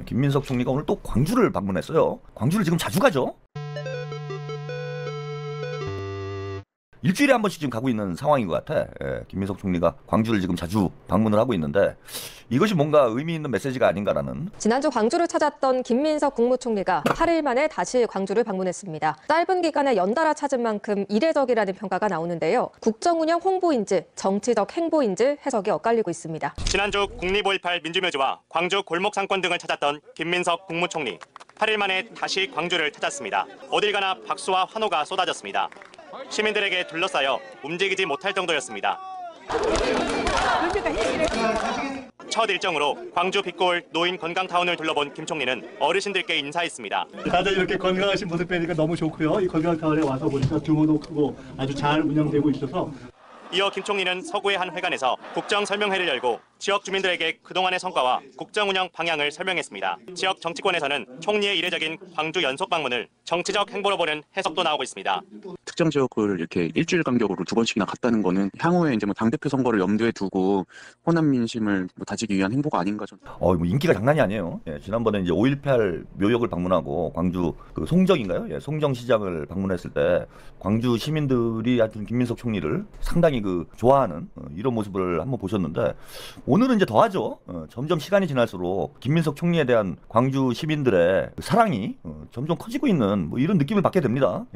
김민석 총리가 오늘 또 광주를 방문했어요. 광주를 지금 자주 가죠. 일주일에 한 번씩 지금 가고 있는 상황인 것 같아. 김민석 총리가 광주를 지금 자주 방문을 하고 있는데 이것이 뭔가 의미 있는 메시지가 아닌가라는. 지난주 광주를 찾았던 김민석 국무총리가 8일 만에 다시 광주를 방문했습니다. 짧은 기간에 연달아 찾은 만큼 이례적이라는 평가가 나오는데요. 국정운영 홍보인지 정치적 행보인지 해석이 엇갈리고 있습니다. 지난주 국립 5.18 민주묘지와 광주 골목상권 등을 찾았던 김민석 국무총리. 8일 만에 다시 광주를 찾았습니다. 어딜 가나 박수와 환호가 쏟아졌습니다. 시민들에게 둘러싸여 움직이지 못할 정도였습니다. 첫 일정으로 광주 빛골 노인 건강타운을 둘러본 김 총리는 어르신들께 인사했습니다. 다들 이렇게 건강하신 모습 뵈니까 너무 좋고요. 이 건강타운에 와서 보니까 규모도 크고 아주 잘 운영되고 있어서. 이어 김 총리는 서구의 한 회관에서 국정설명회를 열고 지역 주민들에게 그동안의 성과와 국정운영 방향을 설명했습니다. 지역 정치권에서는 총리의 이례적인 광주 연속 방문을 정치적 행보로 보는 해석도 나오고 있습니다. 특정 지역을 이렇게 일주일 간격으로 2번씩이나 갔다는 거는 향후에 이제 당대표 선거를 염두에 두고 호남 민심을 다지기 위한 행보가 아닌가 좀. 뭐 인기가 장난이 아니에요. 지난번에 이제 5.18 묘역을 방문하고 광주 그 송정인가요? 송정시장을 방문했을 때 광주 시민들이 하여튼 김민석 총리를 상당히 그 좋아하는 이런 모습을 한번 보셨는데 오늘은 이제 더하죠. 점점 시간이 지날수록 김민석 총리에 대한 광주 시민들의 그 사랑이 점점 커지고 있는 뭐 이런 느낌을 받게 됩니다.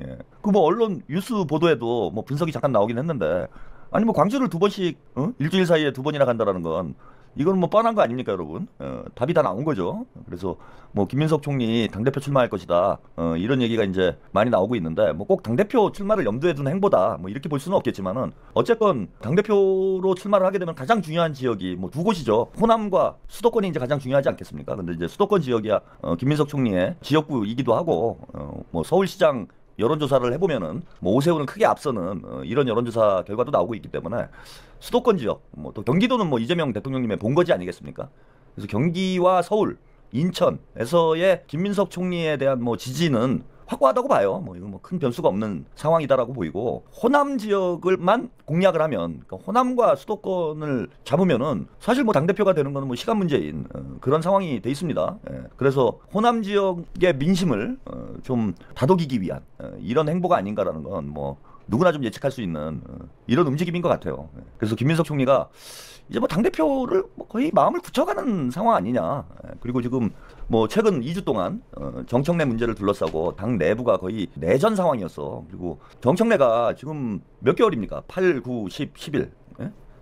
그 뭐 언론 뉴스 보도에도 뭐 분석이 잠깐 나오긴 했는데 아니 뭐 광주를 2번씩 일주일 사이에 2번이나 간다라는 건 이건 뭐 뻔한 거 아닙니까, 여러분? 답이 다 나온 거죠. 그래서 뭐 김민석 총리 당대표 출마할 것이다. 이런 얘기가 이제 많이 나오고 있는데 뭐 꼭 당대표 출마를 염두에 둔 행보다 뭐 이렇게 볼 수는 없겠지만은 어쨌건 당대표로 출마를 하게 되면 가장 중요한 지역이 뭐 2곳이죠. 호남과 수도권이 이제 가장 중요하지 않겠습니까? 근데 이제 수도권 지역이야 김민석 총리의 지역구이기도 하고 뭐 서울시장 여론조사를 해보면은 뭐 오세훈은 크게 앞서는 이런 여론조사 결과도 나오고 있기 때문에 수도권 지역, 뭐 또 경기도는 뭐 이재명 대통령님의 본거지 아니겠습니까? 그래서 경기와 서울, 인천에서의 김민석 총리에 대한 뭐 지지는 확고하다고 봐요. 뭐 이건 뭐 큰 변수가 없는 상황이다라고 보이고 호남 지역을만 공략을 하면 그러니까 호남과 수도권을 잡으면은 사실 뭐 당대표가 되는 거는 뭐 시간 문제인 그런 상황이 돼 있습니다. 그래서 호남 지역의 민심을 좀 다독이기 위한 이런 행보가 아닌가라는 건 뭐 누구나 좀 예측할 수 있는 이런 움직임인 것 같아요. 그래서 김민석 총리가 이제 뭐 당대표를 뭐 거의 마음을 굳혀가는 상황 아니냐. 그리고 지금 뭐 최근 2주 동안 정청래 문제를 둘러싸고 당 내부가 거의 내전 상황이었어. 그리고 정청래가 지금 몇 개월입니까? 8, 9, 10, 11.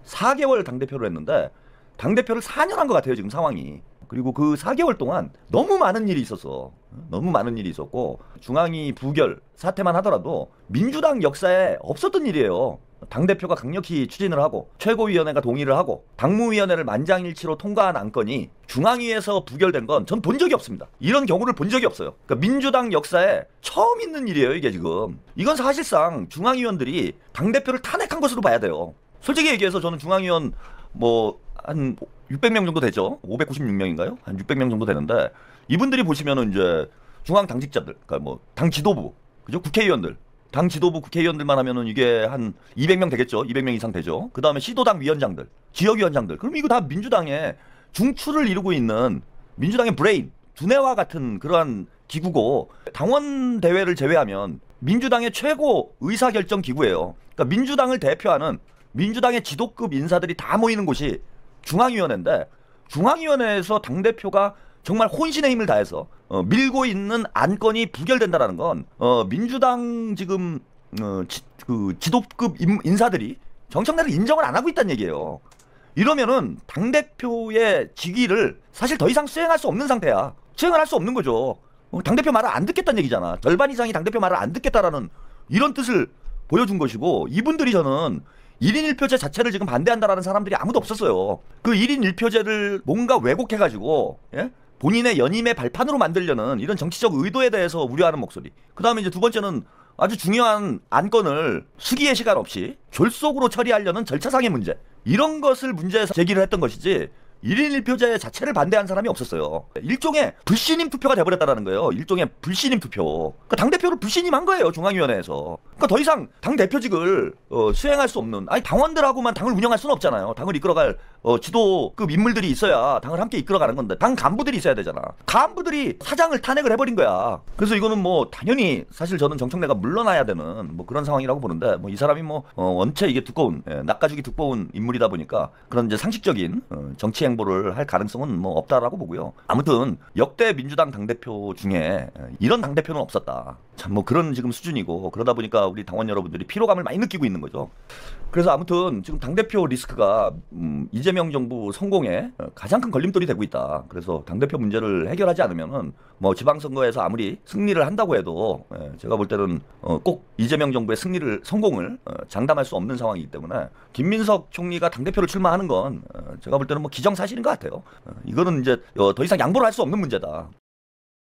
4개월 당대표를 했는데 당대표를 4년 한 것 같아요, 지금 상황이. 그리고 그 4개월 동안 너무 많은 일이 있었어. 너무 많은 일이 있었고 중앙위 부결 사태만 하더라도 민주당 역사에 없었던 일이에요. 당대표가 강력히 추진을 하고 최고위원회가 동의를 하고 당무위원회를 만장일치로 통과한 안건이 중앙위에서 부결된 건 전 본 적이 없습니다. 이런 경우를 본 적이 없어요. 그러니까 민주당 역사에 처음 있는 일이에요, 이게 지금. 이건 사실상 중앙위원들이 당대표를 탄핵한 것으로 봐야 돼요. 솔직히 얘기해서 저는 중앙위원 뭐 한 600명 정도 되죠. 596명인가요? 한 600명 정도 되는데 이분들이 보시면은 이제 중앙 당직자들, 그러니까 뭐 당 지도부, 그죠? 국회의원들, 당 지도부 국회의원들만 하면은 이게 한 200명 되겠죠. 200명 이상 되죠. 그 다음에 시도당 위원장들, 지역위원장들. 그럼 이거 다 민주당의 중추를 이루고 있는 민주당의 브레인, 두뇌와 같은 그러한 기구고 당원 대회를 제외하면 민주당의 최고 의사결정 기구예요. 그러니까 민주당을 대표하는 민주당의 지도급 인사들이 다 모이는 곳이 중앙위원회인데 중앙위원회에서 당대표가 정말 혼신의 힘을 다해서 밀고 있는 안건이 부결된다라는 건 민주당 지금 그 지도급 인사들이 정청래를 인정을 안 하고 있다는 얘기예요. 이러면은 당대표의 직위를 사실 더 이상 수행할 수 없는 상태야. 수행을 할 수 없는 거죠. 당대표 말을 안 듣겠다는 얘기잖아. 절반 이상이 당대표 말을 안 듣겠다라는 이런 뜻을 보여준 것이고 이분들이 저는 1인 1표제 자체를 지금 반대한다라는 사람들이 아무도 없었어요. 그 1인 1표제를 뭔가 왜곡해가지고 본인의 연임의 발판으로 만들려는 이런 정치적 의도에 대해서 우려하는 목소리. 그 다음에 이제 두 번째는 아주 중요한 안건을 수기의 시간 없이 졸속으로 처리하려는 절차상의 문제. 이런 것을 문제에서 제기를 했던 것이지 1인 1표제 자체를 반대한 사람이 없었어요. 일종의 불신임 투표가 돼버렸다는 거예요. 일종의 불신임 투표. 그러니까 당대표를 불신임한 거예요. 중앙위원회에서. 그러니까 더 이상 당대표직을 수행할 수 없는, 아니 당원들하고만 당을 운영할 수는 없잖아요. 당을 이끌어갈 지도급 인물들이 있어야 당을 함께 이끌어가는 건데 당 간부들이 있어야 되잖아. 간부들이 사장을 탄핵을 해버린 거야. 그래서 이거는 뭐 당연히 사실 저는 정청래가 물러나야 되는 뭐 그런 상황이라고 보는데, 뭐 이 사람이 뭐 원체 이게 두꺼운, 낚아주기 두꺼운 인물이다 보니까 그런 이제 상식적인 정치 행보를 할 가능성은 뭐 없다라고 보고요. 아무튼 역대 민주당 당대표 중에 이런 당대표는 없었다. 참 뭐 그런 지금 수준이고, 그러다 보니까 우리 당원 여러분들이 피로감을 많이 느끼고 있는 거죠. 그래서 아무튼 지금 당대표 리스크가 이재명 정부 성공에 가장 큰 걸림돌이 되고 있다. 그래서 당대표 문제를 해결하지 않으면은 뭐 지방선거에서 아무리 승리를 한다고 해도 제가 볼 때는 꼭 이재명 정부의 성공을 장담할 수 없는 상황이기 때문에 김민석 총리가 당대표를 출마하는 건 제가 볼 때는 뭐 기정사실인 것 같아요. 이거는 이제 더 이상 양보를 할 수 없는 문제다.